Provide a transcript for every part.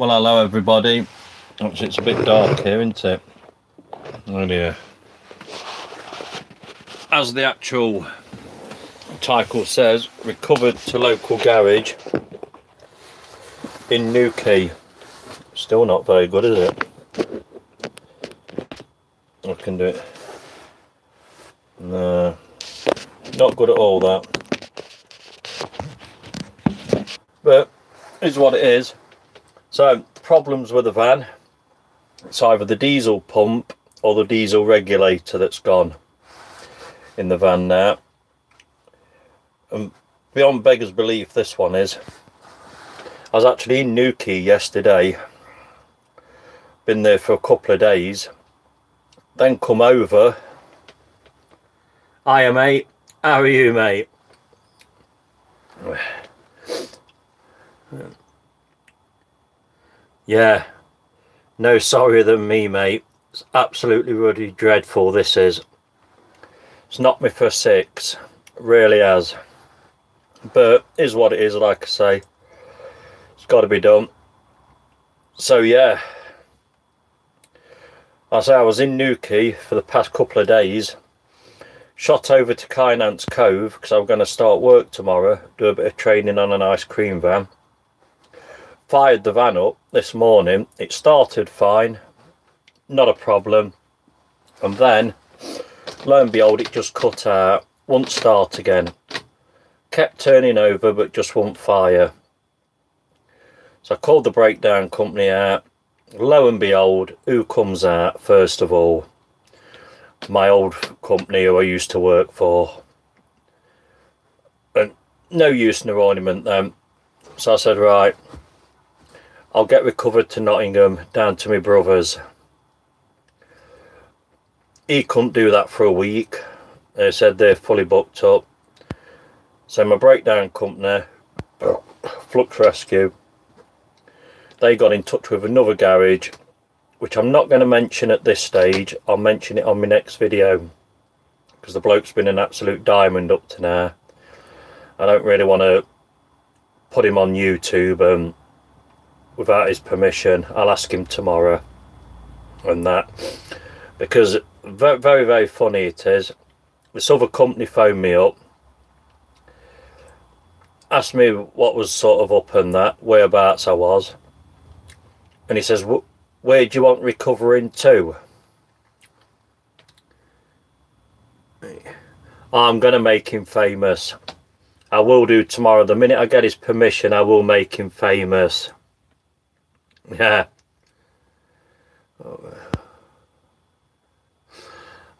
Well, hello everybody. Actually, it's a bit dark here, isn't it? Oh dear. As the actual title says, recovered to local garage in Newquay. Still not very good, is it? I can do it. No, not good at all, that. But it's what it is. So, problems with the van. It's either the diesel pump or the diesel regulator that's gone in the van now. And beyond beggar's belief, this one is. I was actually in Newquay yesterday. Been there for a couple of days. Then come over. Hiya mate, how are you mate? Yeah, no sorrier than me mate. It's absolutely really dreadful, this is. It's knocked me for six, it really has. But is what it is, like I say. It's got to be done. So yeah, I was in Newquay for the past couple of days. Shot over to Kynance Cove because I'm going to start work tomorrow, do a bit of training on an ice cream van. Fired the van up this morning. It started fine, not a problem. And then, lo and behold, it just cut out, won't start again. Kept turning over but just won't fire. So I called the breakdown company out. Lo and behold, who comes out first of all? My old company who I used to work for. And no use no ornament then. So I said, right, I'll get recovered to Nottingham down to my brother's. He couldn't do that for a week. They said they're fully booked up. So my breakdown company, Flux Rescue, they got in touch with another garage, which I'm not going to mention at this stage. I'll mention it on my next video because the bloke's been an absolute diamond up to now. I don't really want to put him on YouTube without his permission. I'll ask him tomorrow and that, because very, very, very funny it is. This other company phoned me up, asked me what was sort of up and that, whereabouts I was, and he says, where do you want recovering to? I'm going to make him famous. I will do tomorrow. The minute I get his permission, I will make him famous. Yeah.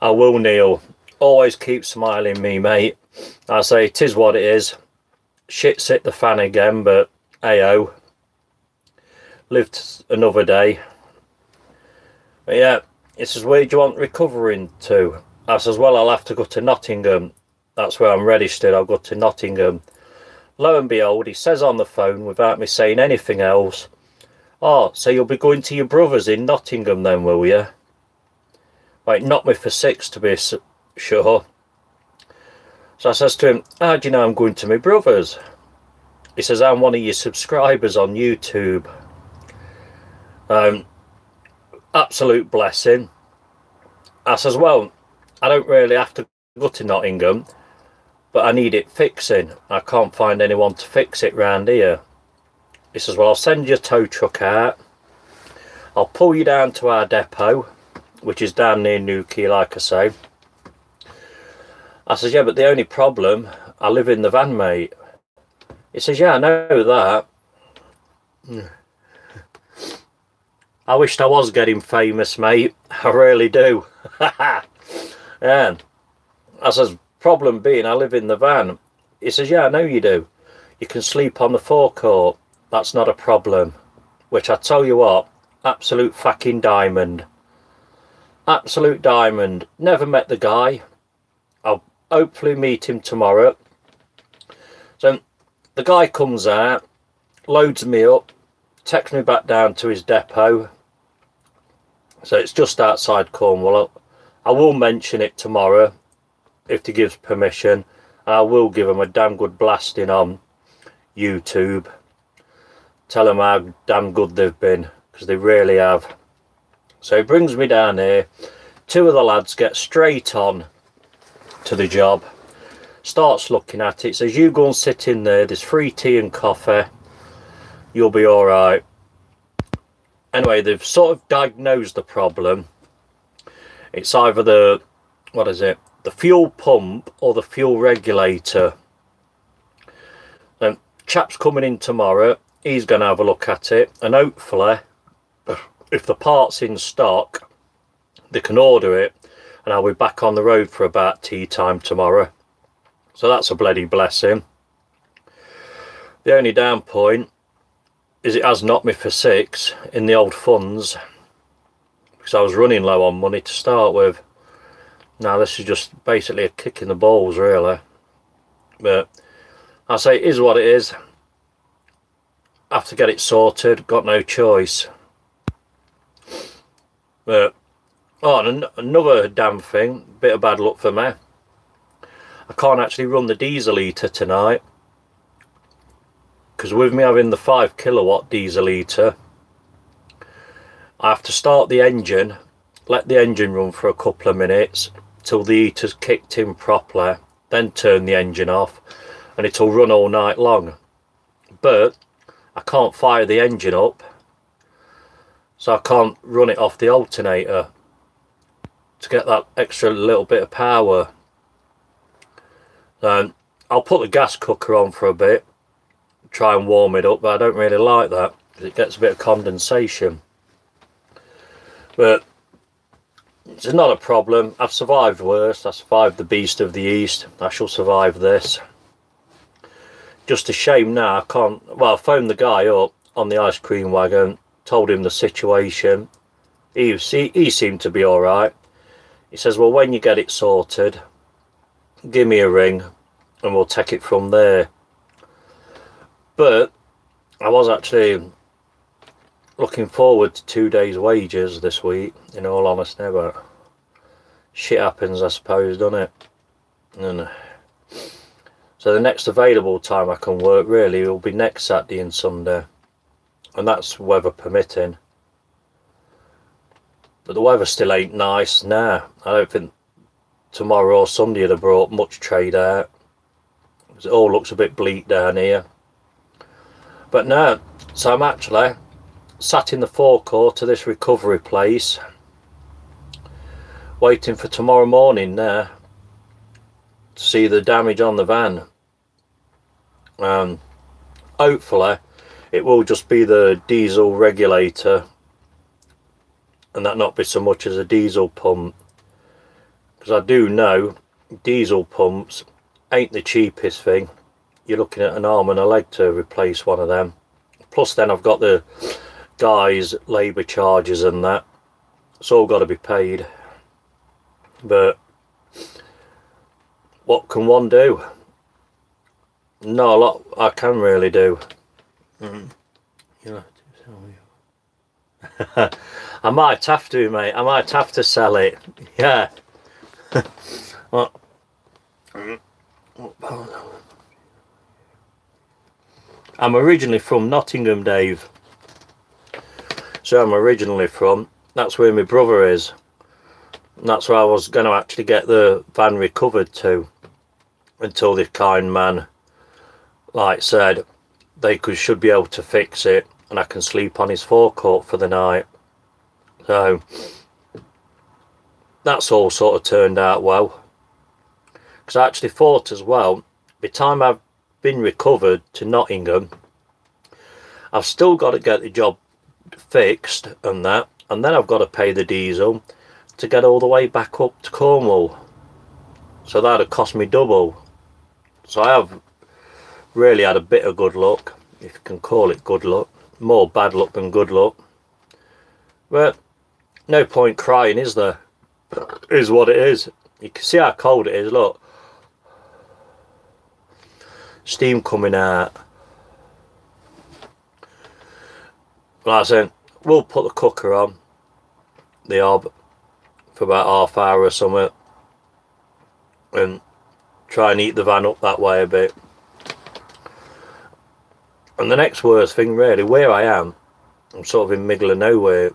I will, Neil. Always keep smiling me, mate. I say, it is what it is. Shit's hit the fan again, but hey-oh. Lived another day. But yeah, he says, where do you want recovering to? I says, well, I'll have to go to Nottingham. That's where I'm registered. I'll go to Nottingham. Lo and behold, he says on the phone, without me saying anything else, oh, so you'll be going to your brother's in Nottingham then, will you? Right, knocked me for six to be sure. So I says to him, how do you know I'm going to my brother's? He says, I'm one of your subscribers on YouTube. Absolute blessing. I says, well, I don't really have to go to Nottingham, but I need it fixing. I can't find anyone to fix it round here. He says, well, I'll send your tow truck out. I'll pull you down to our depot, which is down near Newquay, like I say. I says, yeah, but the only problem, I live in the van, mate. He says, yeah, I know that. I wished I was getting famous, mate. I really do. Yeah. I says, problem being, I live in the van. He says, yeah, I know you do. You can sleep on the forecourt. That's not a problem. Which I tell you what, absolute fucking diamond. Absolute diamond. Never met the guy. I'll hopefully meet him tomorrow. So the guy comes out, loads me up, takes me back down to his depot. So it's just outside Cornwall. I will mention it tomorrow if he gives permission. I will give him a damn good blasting on YouTube. tell them how damn good they've been, because they really have. So he brings me down here. Two of the lads get straight on to the job, starts looking at it, says, you go and sit in there, there's free tea and coffee, you'll be all right. Anyway, they've sort of diagnosed the problem. It's either the, what is it, the fuel pump or the fuel regulator. Chap's coming in tomorrow, he's going to have a look at it, and hopefully if the part's in stock they can order it, and I'll be back on the road for about tea time tomorrow. So that's a bloody blessing. The only down point is it has knocked me for 6 in the old funds, because I was running low on money to start with. Now this is just basically a kick in the balls really, but I say it is what it is. I have to get it sorted, got no choice. But oh, and another damn thing, bit of bad luck for me, I can't actually run the diesel heater tonight, because with me having the 5 kilowatt diesel heater, I have to start the engine, let the engine run for a couple of minutes till the heater's kicked in properly, then turn the engine off, and it'll run all night long. But I can't fire the engine up, so I can't run it off the alternator to get that extra little bit of power. I'll put the gas cooker on for a bit, try and warm it up, but I don't really like that because it gets a bit of condensation. But it's not a problem. I've survived worse. I survived the beast of the east. I shall survive this. Just a shame now I can't. Well, I phoned the guy up on the ice cream wagon, told him the situation. He seemed to be all right. He says, well, when you get it sorted, give me a ring and we'll take it from there. But I was actually looking forward to 2 days wages this week, in all honesty, but shit happens, I suppose, doesn't it? And so the next available time I can work really will be next Saturday and Sunday, and that's weather permitting. But the weather still ain't nice now. I don't think tomorrow or Sunday would have brought much trade out, because it all looks a bit bleak down here. But no, so I'm actually sat in the forecourt to this recovery place, waiting for tomorrow morning now to see the damage on the van. Hopefully it will just be the diesel regulator and that not be so much as a diesel pump, because I do know diesel pumps ain't the cheapest thing. You're looking at an arm and a leg to replace one of them, plus then I've got the guys' labour charges and that. It's all got to be paid. But what can one do? Not a lot I can really do. I might have to, mate. I might have to sell it. Yeah. What? I'm originally from Nottingham, Dave. So I'm originally from, that's where my brother is. And that's where I was going to actually get the van recovered to, until the kind man, like said, should be able to fix it and I can sleep on his forecourt for the night. So that's all sort of turned out well, because I actually thought as well, by the time I've been recovered to Nottingham, I've still got to get the job fixed and that, and then I've got to pay the diesel to get all the way back up to Cornwall, so that'd have cost me double. So I have really had a bit of good luck, if you can call it good luck. More bad luck than good luck, but no point crying, is there? It is what it is. You can see how cold it is. Look, steam coming out. Like I said, we'll put the cooker on the hob for about half hour or something and try and heat the van up that way a bit. And the next worst thing really, where I am, I'm sort of in middle of nowhere.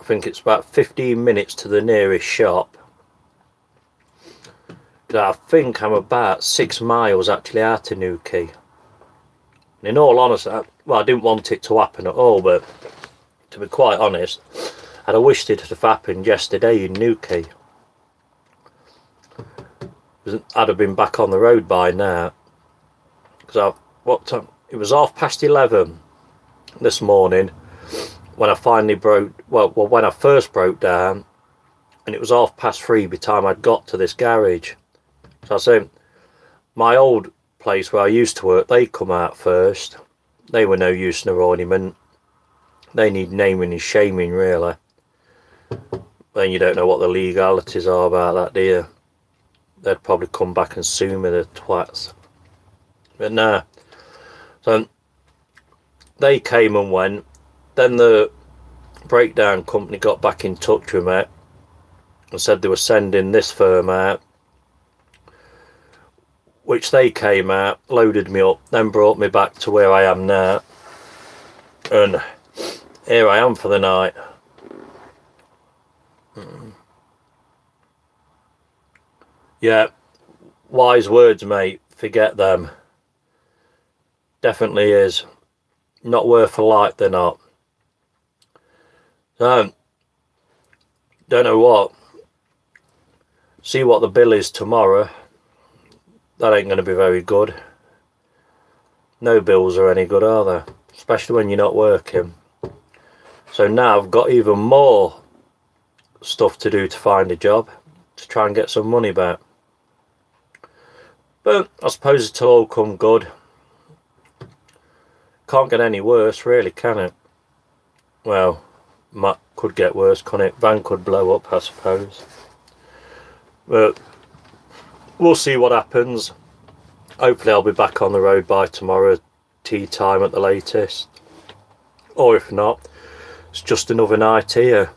I think it's about 15 minutes to the nearest shop. I think I'm about 6 miles actually out of Newquay. And in all honesty, well, I didn't want it to happen at all, but to be quite honest, I'd have wished it had happened yesterday in Newquay. I'd have been back on the road by now. Because what time? It was 11:30 this morning when I finally broke. Well, when I first broke down, and it was 3:30 by the time I'd got to this garage. So I said, my old place where I used to work, they come out first. They were no use in their ornament. They need naming and shaming, really. Then you don't know what the legalities are about that, do you? They'd probably come back and sue me, the twats. But no. So they came and went. Then the breakdown company got back in touch with me and said they were sending this firm out, which they came out, loaded me up, then brought me back to where I am now. And here I am for the night. Yeah, wise words, mate. Forget them. Definitely is. Not worth a like, they're not. So, don't know what. See what the bill is tomorrow. That ain't going to be very good. No bills are any good, are they? Especially when you're not working. So now I've got even more stuff to do to find a job, to try and get some money back. But I suppose it'll all come good. Can't get any worse, really, can it? Well, could get worse, couldn't it? Van could blow up, I suppose. But we'll see what happens. Hopefully I'll be back on the road by tomorrow, tea time at the latest. Or if not, it's just another night here.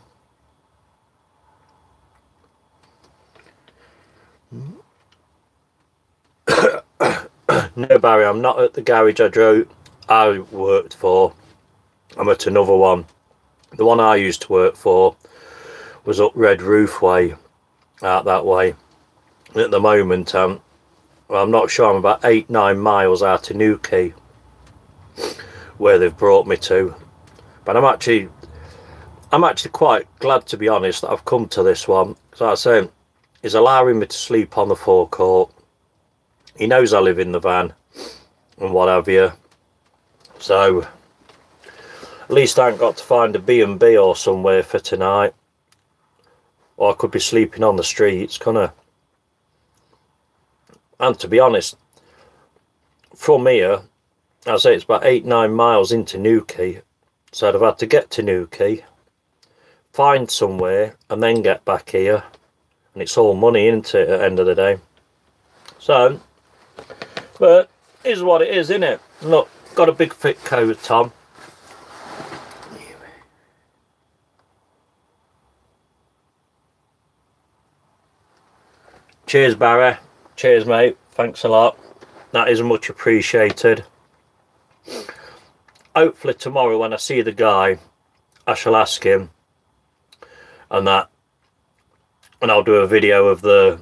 No, Barry, I'm not at the garage I worked for. I'm at another one. The one I used to work for was up Red Roof Way, out that way. At the moment, well, I'm not sure, I'm about 8-9 miles out of Newquay, where they've brought me to. But I'm actually quite glad, to be honest, that I've come to this one. Because like I say, he's allowing me to sleep on the forecourt. He knows I live in the van and what have you. So at least I ain't got to find a B&B or somewhere for tonight. Or I could be sleeping on the streets, couldn't I? And to be honest, from here, I say it's about 8-9 miles into Newquay. So I'd have had to get to Newquay, find somewhere, and then get back here. And it's all money, isn't it, at the end of the day? So, but it is what it is, isn't it? Look, got a big thick coat, Tom. Cheers, Barry. Cheers, mate. Thanks a lot. That is much appreciated. Hopefully tomorrow when I see the guy, I shall ask him and that, and I'll do a video of the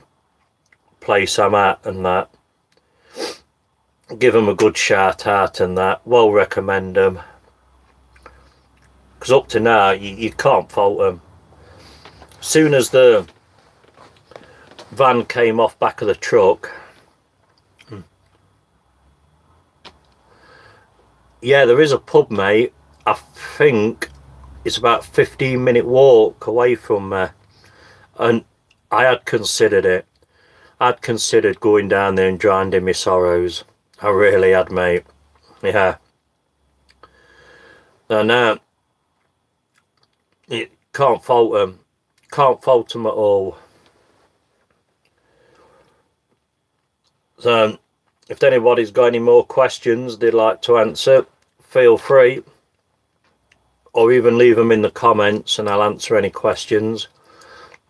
place I'm at and that. Give him a good shout out and that. Well recommend them. Because up to now, you can't fault them. As soon as the van came off back of the truck, yeah, there is a pub, mate. I think it's about a 15-minute walk away from me. And I had considered it. I'd considered going down there and drowning my sorrows. I really had, mate. Yeah. And you can't fault them. Can't fault them at all. So, if anybody's got any more questions they'd like to answer, feel free. Or even leave them in the comments and I'll answer any questions.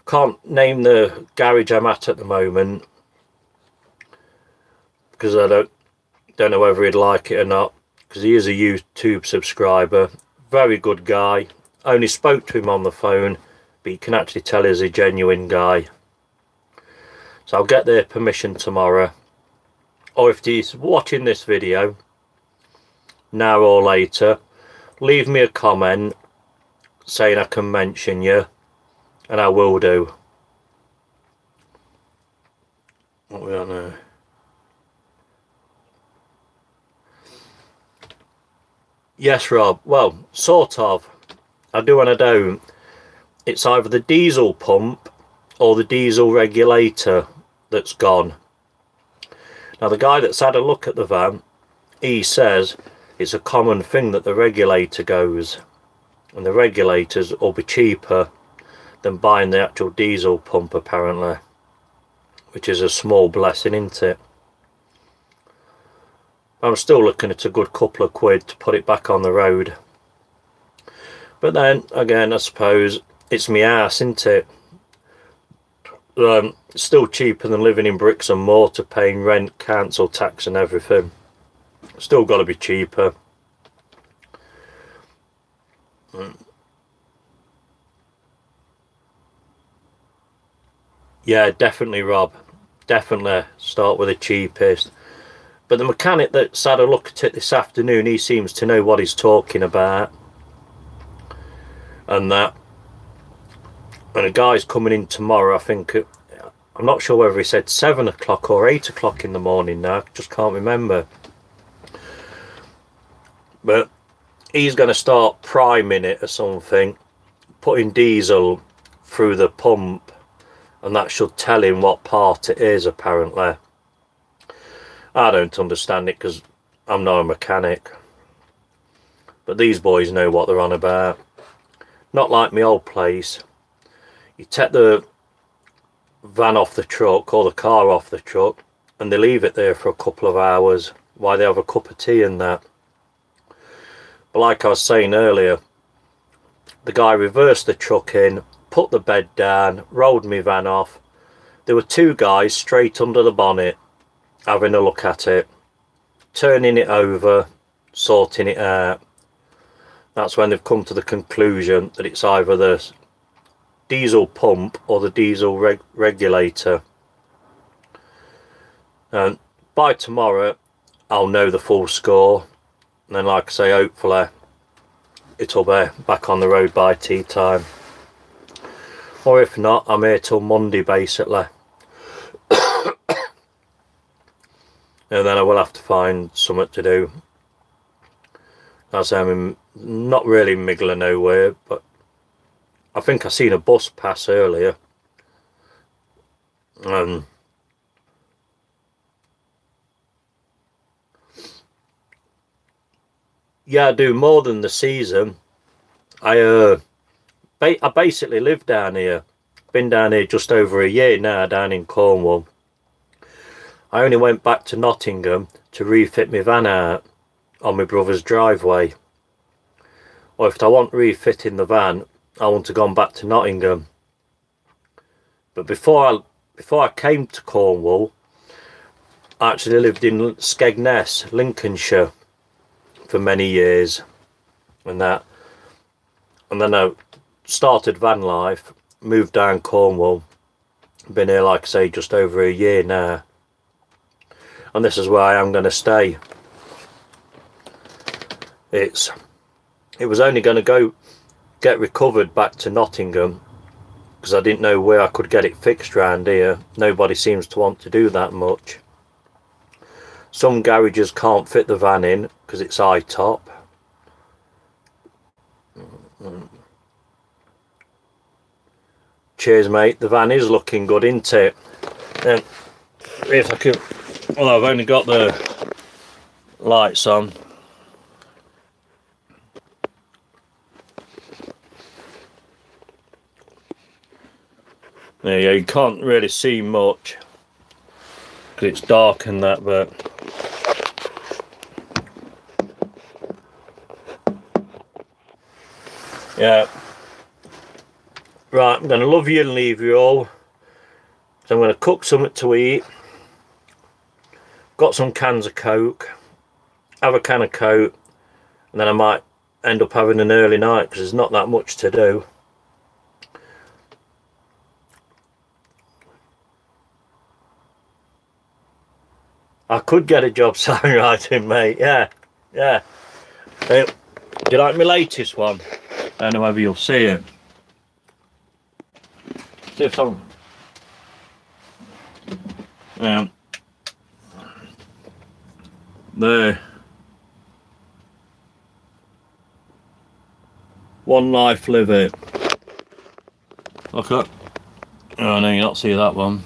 Can't name the garage I'm at the moment, because I don't know whether he'd like it or not. because he is a YouTube subscriber. Very good guy. Only spoke to him on the phone, but you can actually tell he's a genuine guy. So I'll get their permission tomorrow, or if he's watching this video now or later, leave me a comment saying I can mention you, and I will do. What we on now? Yes, Rob. Well, sort of. I do and I don't. It's either the diesel pump or the diesel regulator that's gone. Now, the guy that's had a look at the van, he says it's a common thing that the regulator goes, and the regulators will be cheaper than buying the actual diesel pump, apparently, which is a small blessing, isn't it? I'm still looking at a good couple of quid to put it back on the road. But then again, I suppose it's me arse, isn't it? It's still cheaper than living in bricks and mortar, paying rent, council tax and everything. Still got to be cheaper. Yeah, definitely, Rob. Definitely start with the cheapest. But the mechanic that's had a look at it this afternoon, he seems to know what he's talking about. And that. And a guy's coming in tomorrow, I think. I'm not sure whether he said 7 o'clock or 8 o'clock in the morning now. I just can't remember. But he's going to start priming it or something, putting diesel through the pump, and that should tell him what part it is, apparently. I don't understand it because I'm not a mechanic, but these boys know what they're on about. Not like my old place. You take the van off the truck or the car off the truck and they leave it there for a couple of hours while they have a cup of tea and that. But like I was saying earlier, the guy reversed the truck in, put the bed down, rolled my van off. There were two guys straight under the bonnet having a look at it, turning it over, sorting it out. That's when they've come to the conclusion that it's either the diesel pump or the diesel regulator. And by tomorrow I'll know the full score, and then, like I say, hopefully it'll be back on the road by tea time, or if not, I'm here till Monday basically. And then I will have to find something to do. As I'm not really in middle of nowhere, but I think I seen a bus pass earlier. Yeah, I do more than the season. I basically live down here. Been down here just over a year now, down in Cornwall. I only went back to Nottingham to refit my van out on my brother's driveway. Or if I want refitting the van, I want to go back to Nottingham. But before I came to Cornwall, I actually lived in Skegness, Lincolnshire, for many years, and that. And then I started van life, moved down Cornwall. Been here, like I say, just over a year now. And this is where I am going to stay. It was only going to get recovered back to Nottingham because I didn't know where I could get it fixed round here. Nobody seems to want to do that much. Some garages can't fit the van in because it's high top. Cheers, mate. The van is looking good, isn't it? And if I could, well, I've only got the lights on. There you go. You can't really see much because it's dark and that, but yeah. Right, I'm going to love you and leave you all. So I'm going to cook something to eat. Got some cans of Coke. Have a can of Coke. and then I might end up having an early night because there's not that much to do. I could get a job songwriting, mate. Yeah. Do you like my latest one? I don't know whether you'll see it. See if I'm... There. One Life, Live It. Look up. Oh no, you'll not see that one.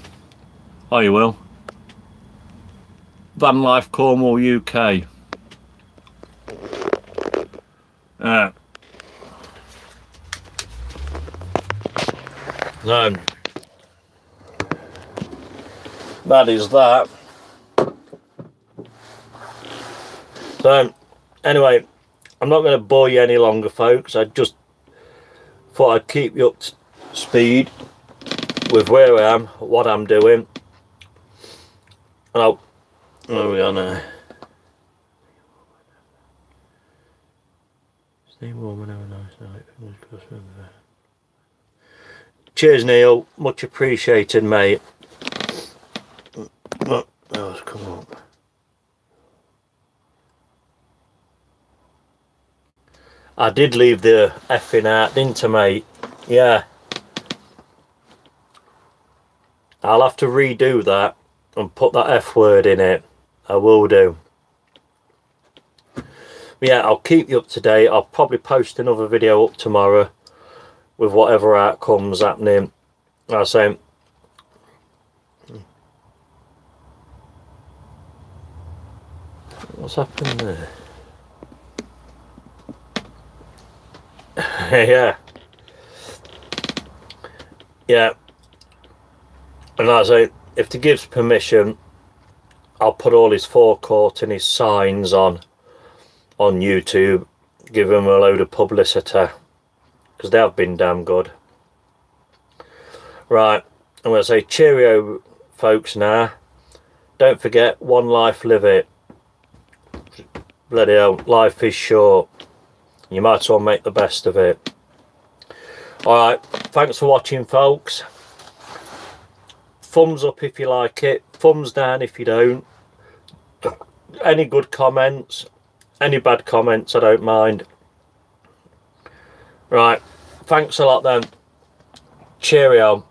Oh, you will. Van Life, Cornwall, UK. So, that is that. So, anyway, I'm not going to bore you any longer, folks. I just thought I'd keep you up to speed with where I am, what I'm doing. And I'll... Where are we on now? Stay warm and have a nice night. Cheers, Neil. Much appreciated, mate. Oh, it's come up. I did leave the effing out, didn't I, mate? Yeah. I'll have to redo that and put that F word in it. I will do. But yeah, I'll keep you up to date. I'll probably post another video up tomorrow with whatever outcomes happening. I say, what's happened there? Yeah. And I say, if he gives permission, I'll put all his forecourt and his signs on YouTube, give him a load of publicity, because they have been damn good. Right, I'm going to say cheerio, folks, now. Don't forget, one life, live it. Bloody hell, life is short. You might as well make the best of it. Alright, thanks for watching, folks. Thumbs up if you like it, thumbs down if you don't. Any good comments, any bad comments, I don't mind. Right, thanks a lot then. Cheerio.